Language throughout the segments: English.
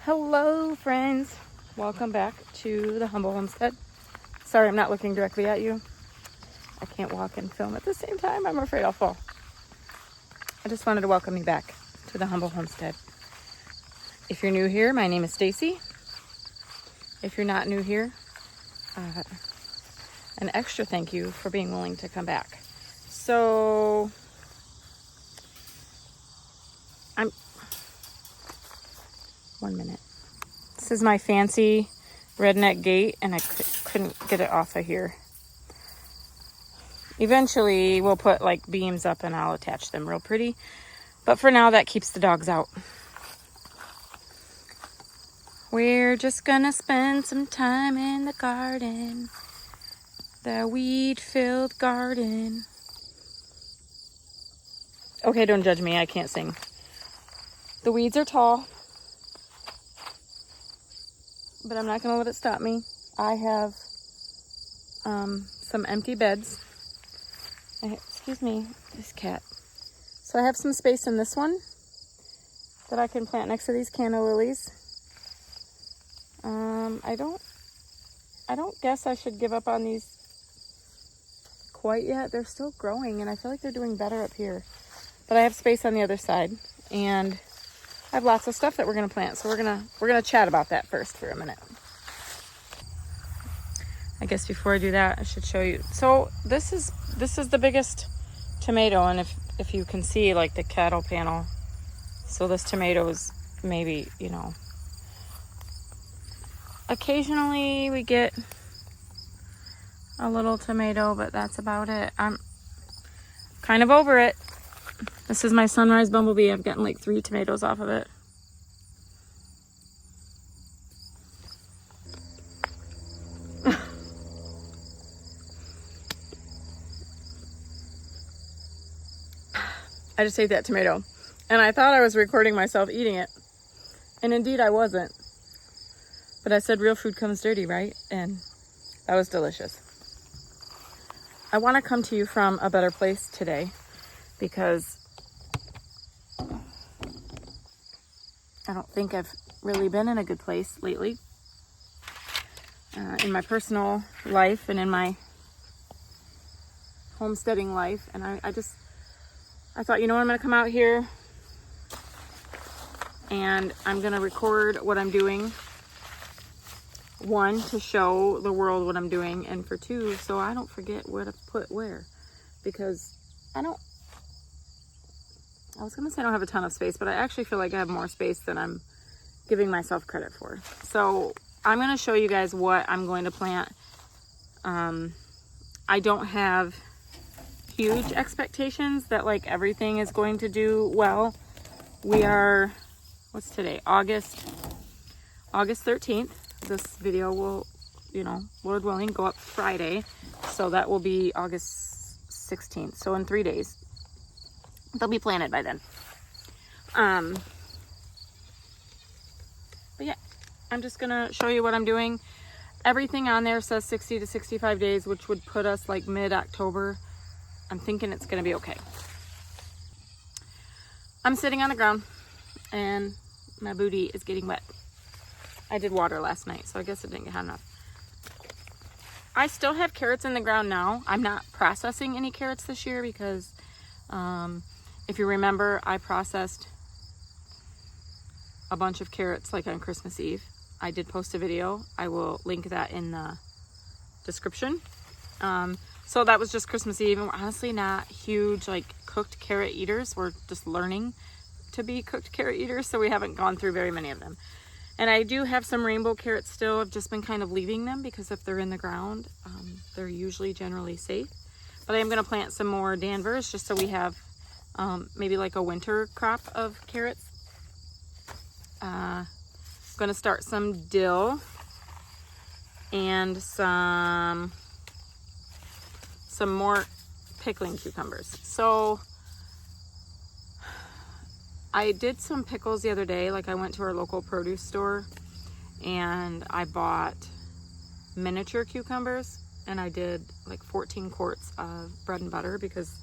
Hello friends, welcome back to the Humble Homestead. Sorry I'm not looking directly at you. I can't walk and film at the same time. I'm afraid I'll fall. I just wanted to welcome you back to the Humble Homestead. If you're new here, my name is Stacy. If you're not new here, an extra thank you for being willing to come back. So one minute. This is my fancy redneck gate, and I couldn't get it off of here. Eventually, we'll put like beams up and I'll attach them real pretty. But for now, that keeps the dogs out. We're just gonna spend some time in the garden. The weed-filled garden. Okay, don't judge me. I can't sing. The weeds are tall, but I'm not gonna let it stop me. I have some empty beds. Excuse me, this cat. So I have some space in this one that I can plant next to these canna lilies. I don't guess I should give up on these quite yet. They're still growing, and I feel like they're doing better up here. But I have space on the other side, and I have lots of stuff that we're gonna plant. So we're gonna chat about that first for a minute. I guess before I do that, I should show you. So this is the biggest tomato, and if you can see like the cattle panel, so this tomato is maybe, occasionally we get a little tomato, but that's about it. I'm kind of over it. This is my sunrise bumblebee. I've gotten like 3 tomatoes off of it. I just ate that tomato, and I thought I was recording myself eating it, and indeed I wasn't. But I said real food comes dirty, right? And that was delicious. I want to come to you from a better place today because I don't think I've really been in a good place lately in my personal life and in my homesteading life. And I thought, I'm going to come out here and I'm going to record what I'm doing. 1, to show the world what I'm doing, and for 2, so I don't forget where to put where. Because I was going to say I don't have a ton of space, but I actually feel like I have more space than I'm giving myself credit for. So I'm going to show you guys what I'm going to plant. I don't have huge expectations that like everything is going to do well. We are, what's today? August 13th. This video will, Lord willing, go up Friday. So that will be August 16th. So in 3 days, they'll be planted by then. But yeah, I'm just gonna show you what I'm doing. Everything on there says 60 to 65 days, which would put us like mid-October. I'm thinking it's gonna be okay. I'm sitting on the ground and my booty is getting wet. I did water last night, so I guess it didn't get hot enough. I still have carrots in the ground now. I'm not processing any carrots this year because if you remember, I processed a bunch of carrots like on Christmas Eve. I did post a video. I will link that in the description. So that was just Christmas Eve, and we're honestly not huge like cooked carrot eaters. We're just learning to be cooked carrot eaters, so we haven't gone through very many of them. And I do have some rainbow carrots still. I've just been kind of leaving them because if they're in the ground, they're usually generally safe. But I am going to plant some more Danvers just so we have maybe like a winter crop of carrots. I'm going to start some dill and some more pickling cucumbers. So I did some pickles the other day. Like I went to our local produce store and I bought miniature cucumbers, and I did like 14 quarts of bread and butter because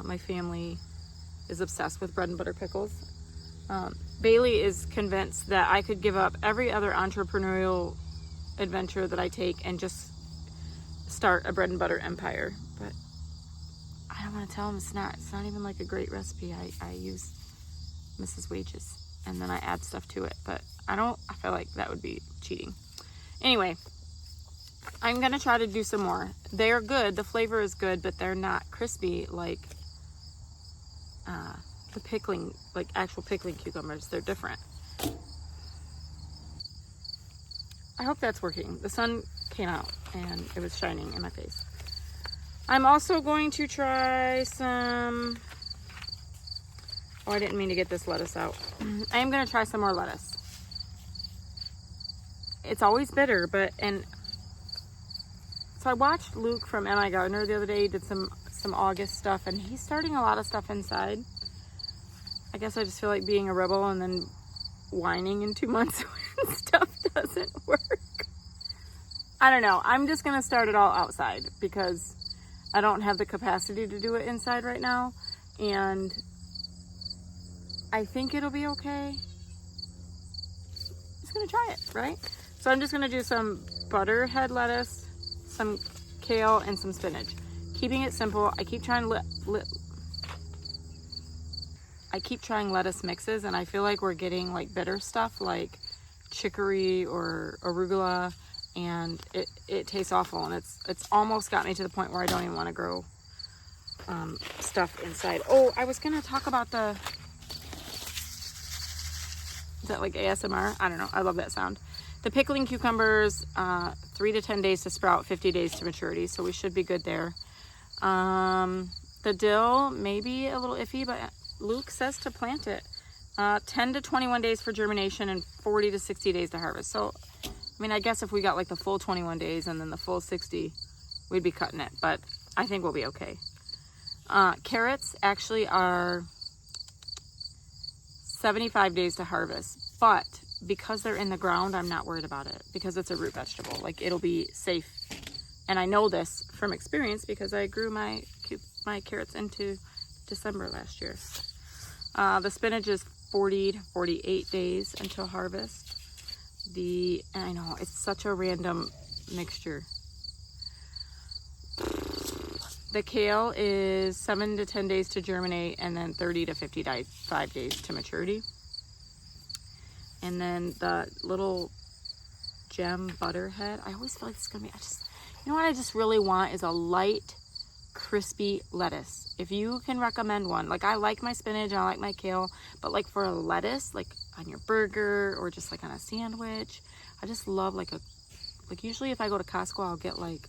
my family is obsessed with bread and butter pickles. Bailey is convinced that I could give up every other entrepreneurial adventure that I take and just start a bread and butter empire. But I don't want to tell him it's not even like a great recipe. I use Mrs. Wages and then I add stuff to it, but I feel like that would be cheating. Anyway, I'm gonna try to do some more. They're good, the flavor is good, but they're not crispy like the pickling, like actual pickling cucumbers. They're different. I hope that's working. The sun came out and it was shining in my face. I'm also going to try some, oh, I didn't mean to get this lettuce out. I am going to try some more lettuce. It's always bitter, and so I watched Luke from MI Gardener the other day, did some August stuff, and he's starting a lot of stuff inside. I guess I just feel like being a rebel and then whining in 2 months when stuff doesn't work. I don't know. I'm just going to start it all outside because I don't have the capacity to do it inside right now. And I think it'll be okay. Just going to try it, right? So I'm just going to do some butterhead lettuce, some kale, and some spinach. Keeping it simple. I keep trying lettuce mixes, and I feel like we're getting like bitter stuff like chicory or arugula, and it tastes awful, and it's almost got me to the point where I don't even want to grow stuff inside. Oh, I was gonna talk about is that like ASMR? I don't know. I love that sound. The pickling cucumbers, 3 to 10 days to sprout, 50 days to maturity, so we should be good there. The dill maybe a little iffy, but Luke says to plant it. 10 to 21 days for germination and 40 to 60 days to harvest. So, I mean, I guess if we got like the full 21 days and then the full 60, we'd be cutting it, but I think we'll be okay. Carrots actually are 75 days to harvest, but because they're in the ground, I'm not worried about it because it's a root vegetable. Like, it'll be safe. And I know this from experience because I grew my carrots into December last year. The spinach is 40 to 48 days until harvest. I know, it's such a random mixture. The kale is 7 to 10 days to germinate and then 30 to 55 days to maturity. And then the little gem butterhead, I always feel like it's gonna be, you know what I just really want is a light, crispy lettuce. If you can recommend one, like I like my spinach and I like my kale, but like for a lettuce, like on your burger or just like on a sandwich, I just love like usually if I go to Costco, I'll get like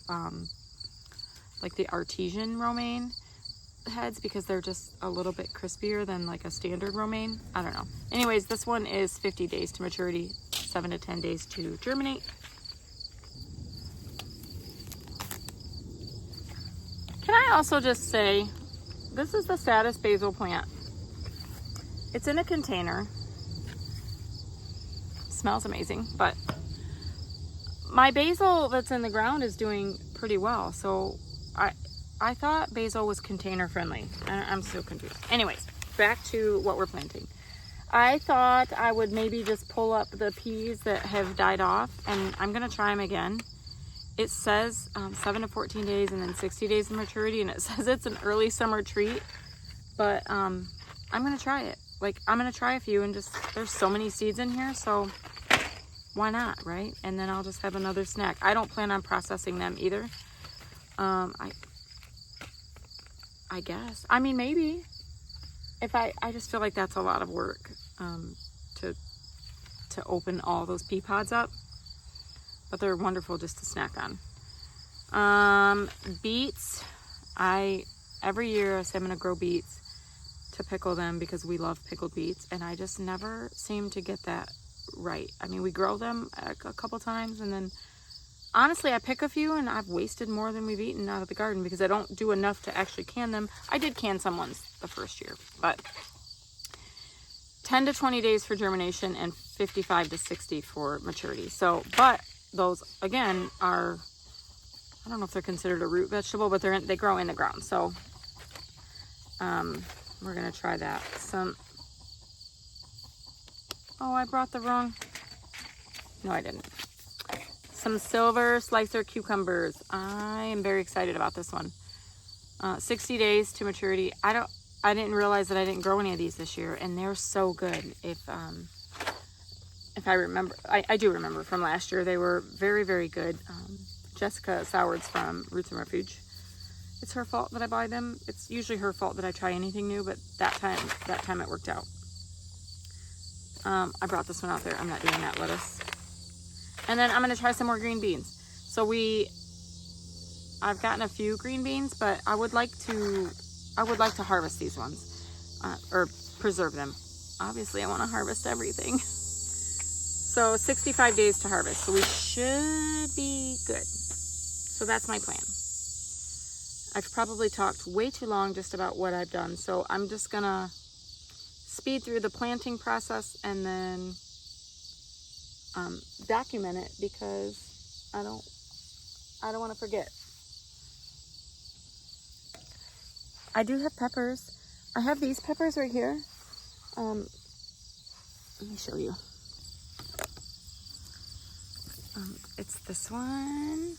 the artesian romaine heads because they're just a little bit crispier than like a standard romaine. I don't know. Anyways, this one is 50 days to maturity, 7 to 10 days to germinate. Can I also just say, this is the saddest basil plant. It's in a container. Smells amazing, but my basil that's in the ground is doing pretty well. So I thought basil was container friendly. I'm still confused. Anyways, back to what we're planting. I thought I would maybe just pull up the peas that have died off, and I'm gonna try them again. It says 7 to 14 days and then 60 days of maturity, and it says it's an early summer treat, but I'm gonna try it. Like, I'm gonna try a few and just, there's so many seeds in here, so why not, right? And then I'll just have another snack. I don't plan on processing them either. I guess. I mean, maybe. If I just feel like that's a lot of work to open all those pea pods up. But they're wonderful just to snack on. Beets. Every year I say I'm going to grow beets to pickle them because we love pickled beets. And I just never seem to get that right. I mean, we grow them a couple times and then honestly, I pick a few and I've wasted more than we've eaten out of the garden because I don't do enough to actually can them. I did can some ones the first year, but 10 to 20 days for germination and 55 to 60 for maturity. So, but those again are, I don't know if they're considered a root vegetable, but they grow in the ground. So, we're going to try that. Oh, I brought the wrong. No, I didn't. Some silver slicer cucumbers. I am very excited about this one. 60 days to maturity. I didn't realize that I didn't grow any of these this year, and they're so good. If I remember, I do remember from last year, they were very, very good. Jessica Sowards from Roots and Refuge. It's her fault that I buy them. It's usually her fault that I try anything new, but that time it worked out. I brought this one out there. I'm not doing that lettuce. And then I'm gonna try some more green beans. So I've gotten a few green beans, but I would like to harvest these ones, or preserve them. Obviously, I want to harvest everything. So 65 days to harvest. So we should be good. So that's my plan. I've probably talked way too long just about what I've done. So I'm just gonna speed through the planting process and then document it, because I don't want to forget. I do have peppers. I have these peppers right here. Let me show you. It's this one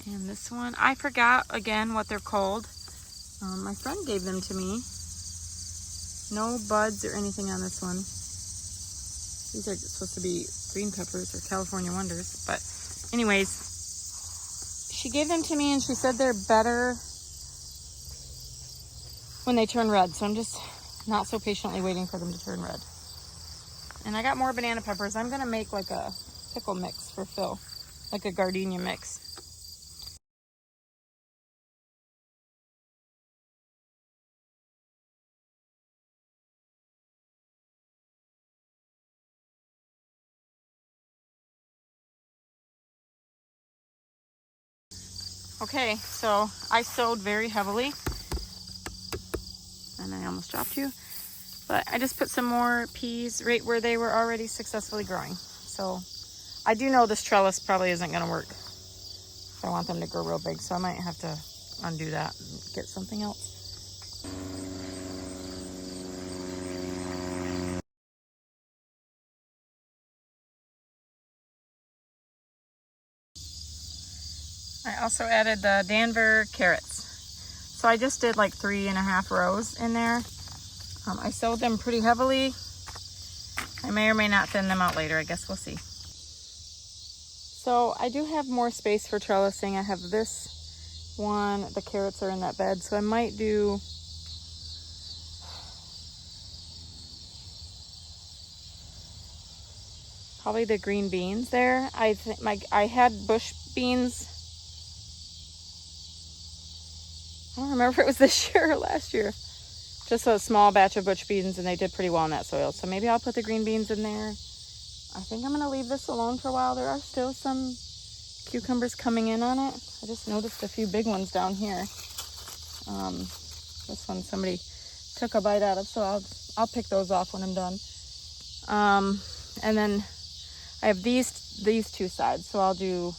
and this one. I forgot again what they're called. My friend gave them to me. No buds or anything on this one. These are supposed to be green peppers or California Wonders. But anyways, she gave them to me and she said they're better when they turn red. So I'm just not so patiently waiting for them to turn red. And I got more banana peppers. I'm gonna make like a pickle mix for Phil, like a gardenia mix. Okay, so I sowed very heavily, and I almost dropped you, but I just put some more peas right where they were already successfully growing. So I do know this trellis probably isn't going to work if I want them to grow real big, so I might have to undo that and get something else. I also added the Danver carrots. So I just did like 3.5 rows in there. I sowed them pretty heavily. I may or may not thin them out later. I guess we'll see. So I do have more space for trellising. I have this one. The carrots are in that bed. So I might do probably the green beans there. I think I had bush beans. I don't remember if it was this year or last year. Just a small batch of bush beans, and they did pretty well in that soil. So maybe I'll put the green beans in there. I think I'm gonna leave this alone for a while. There are still some cucumbers coming in on it. I just noticed a few big ones down here. This one somebody took a bite out of, so I'll pick those off when I'm done. And then I have these two sides, so I'll do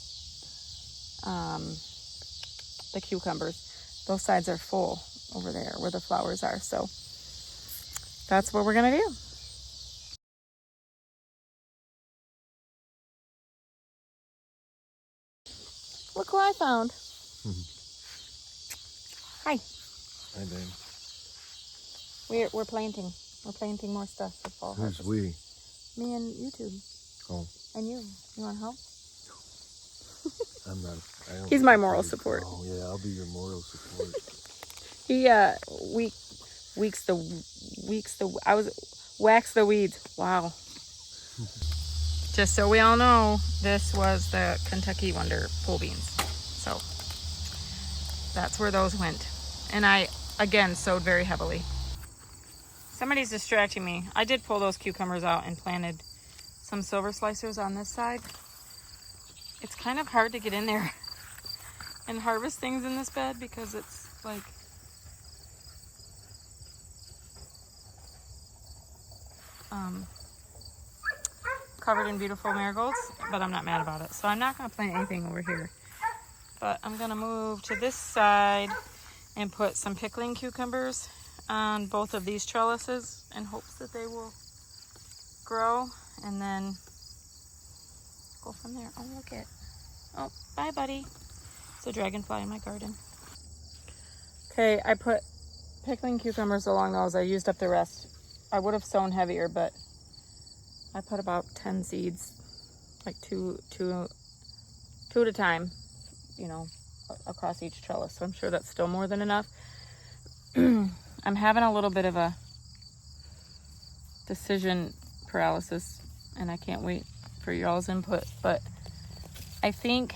the cucumbers. Those sides are full over there where the flowers are, so that's what we're gonna do. Look who I found. Hi. Hi, babe. We're planting. We're planting more stuff for fall harvest. Who's we? Me and YouTube. Oh. And you. You want to help? I'm not. He's my moral support. Oh yeah, I'll be your moral support. He wax the weeds. Wow. Just so we all know, this was the Kentucky Wonder pole beans. So that's where those went. And I again sowed very heavily. Somebody's distracting me. I did pull those cucumbers out and planted some silver slicers on this side. It's kind of hard to get in there and harvest things in this bed because it's like covered in beautiful marigolds, but I'm not mad about it. So I'm not going to plant anything over here. But I'm going to move to this side and put some pickling cucumbers on both of these trellises in hopes that they will grow and then go from there. Oh, look it. Oh, bye, buddy. It's a dragonfly in my garden. Okay, I put pickling cucumbers along those. I used up the rest. I would have sown heavier, but I put about 10 seeds, like two at a time, you know, across each trellis. So I'm sure that's still more than enough. I'm having a little bit of a decision paralysis, and I can't wait for y'all's input, but I think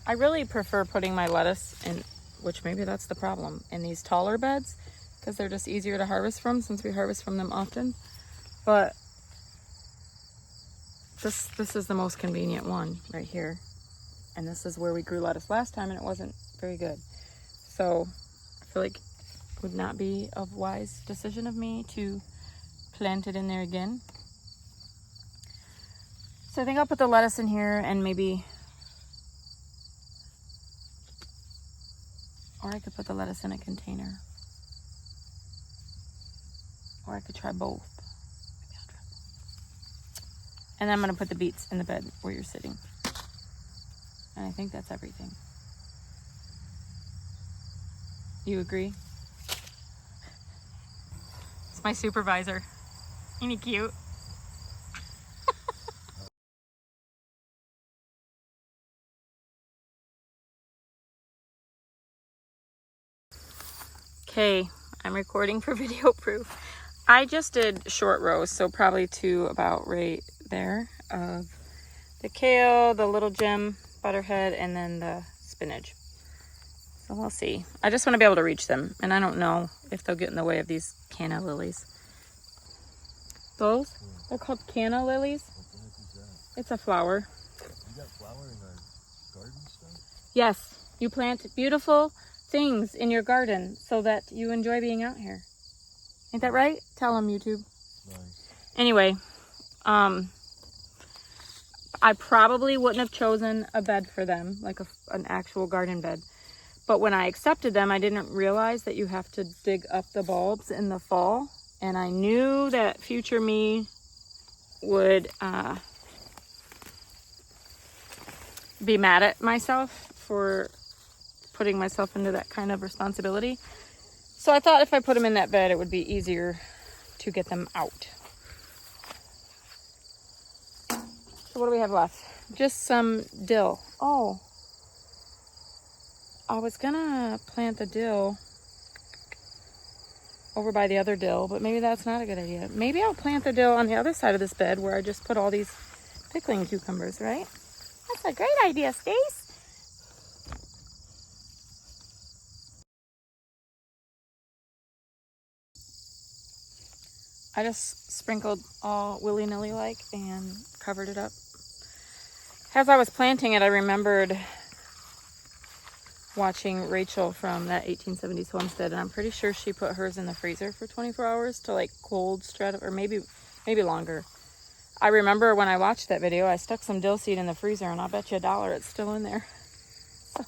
I really prefer putting my lettuce in, which maybe that's the problem, in these taller beds because they're just easier to harvest from since we harvest from them often. But this is the most convenient one right here, and this is where we grew lettuce last time and it wasn't very good. So I feel like it would not be a wise decision of me to plant it in there again. So I think I'll put the lettuce in here and maybe, or I could put the lettuce in a container. Or I could try both. Maybe I'll try both. And then I'm gonna put the beets in the bed where you're sitting. And I think that's everything. You agree? It's my supervisor. Ain't he cute? Okay, I'm recording for video proof. I just did short rows, so probably two about right there of the kale, the little gem butterhead, and then the spinach. So we'll see. I just want to be able to reach them, and I don't know if they'll get in the way of these canna lilies. Those? They're called canna lilies. What the heck is that? It's a flower. You got flower in our garden stuff? Yes, you plant beautiful things in your garden so that you enjoy being out here. Ain't that right? Tell them, YouTube. Nice. Anyway, I probably wouldn't have chosen a bed for them, like an actual garden bed. But when I accepted them, I didn't realize that you have to dig up the bulbs in the fall. And I knew that future me would be mad at myself for putting myself into that kind of responsibility. So I thought if I put them in that bed, it would be easier to get them out. So what do we have left? Just some dill. Oh, I was gonna plant the dill over by the other dill, but maybe that's not a good idea. Maybe I'll plant the dill on the other side of this bed where I just put all these pickling cucumbers, right? That's a great idea, Stace. I just sprinkled all willy-nilly like and covered it up. As I was planting it, I remembered watching Rachel from that 1870s Homestead, and I'm pretty sure she put hers in the freezer for 24 hours to like cold strata, or maybe longer. I remember when I watched that video, I stuck some dill seed in the freezer, and I'll bet you $1 it's still in there. So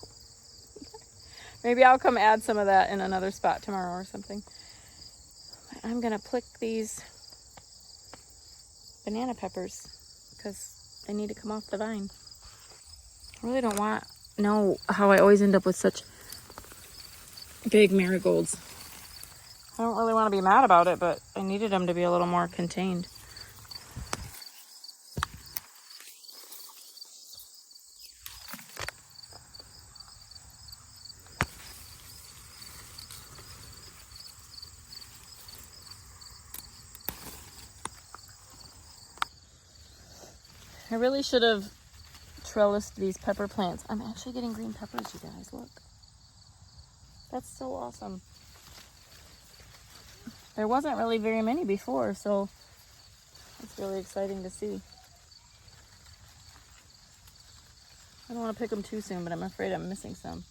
maybe I'll come add some of that in another spot tomorrow or something. I'm gonna pluck these banana peppers because they need to come off the vine. I really don't know how I always end up with such big marigolds. I don't really want to be mad about it, but I needed them to be a little more contained. I really should have trellised these pepper plants. I'm actually getting green peppers, you guys. Look. That's so awesome. There wasn't really very many before, so it's really exciting to see. I don't want to pick them too soon, but I'm afraid I'm missing some.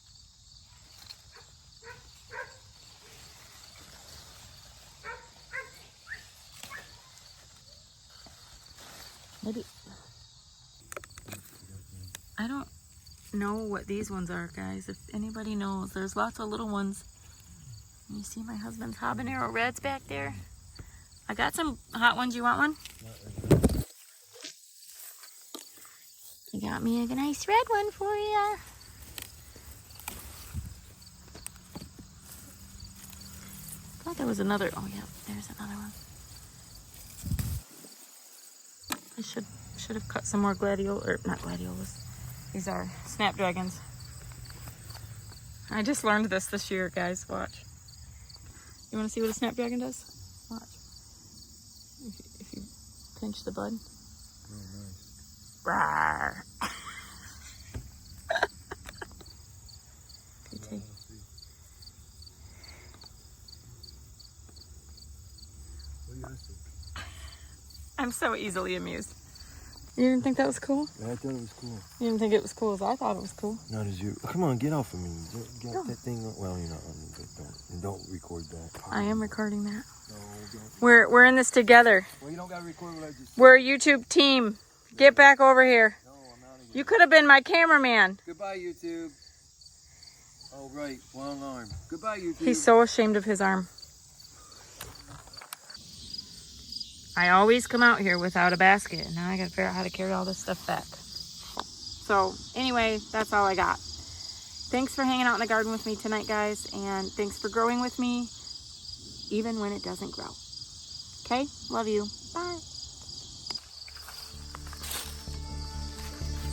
Maybe. I don't know what these ones are, guys. If anybody knows, there's lots of little ones. You see my husband's habanero reds back there? I got some hot ones. You want one? Not right now. You got me a nice red one for you. Thought there was another. Oh yeah, there's another one. I should have cut some more gladiola, or not gladiolas. These are snapdragons. I just learned this year, guys. Watch. You want to see what a snapdragon does? Watch. If you pinch the bud. Oh, nice. Rawr. Okay, take. Let's see. What do you ask? I'm so easily amused. You didn't think that was cool? Yeah, I thought it was cool. You didn't think it was cool as I thought it was cool? Not as you. Come on, get off of me. Get that thing. Well, you're not on me, but don't record that. I am recording that. No, don't. We're in this together. Well, you don't gotta record what I just said. We're a YouTube team. Get back over here. No, I'm out of here. You could have been my cameraman. Goodbye, YouTube. Oh, right. One arm. Goodbye, YouTube. He's so ashamed of his arm. I always come out here without a basket, and now I gotta figure out how to carry all this stuff back. So anyway, that's all I got. Thanks for hanging out in the garden with me tonight, guys, and thanks for growing with me, even when it doesn't grow. Okay? Love you. Bye.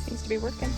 Seems to be working.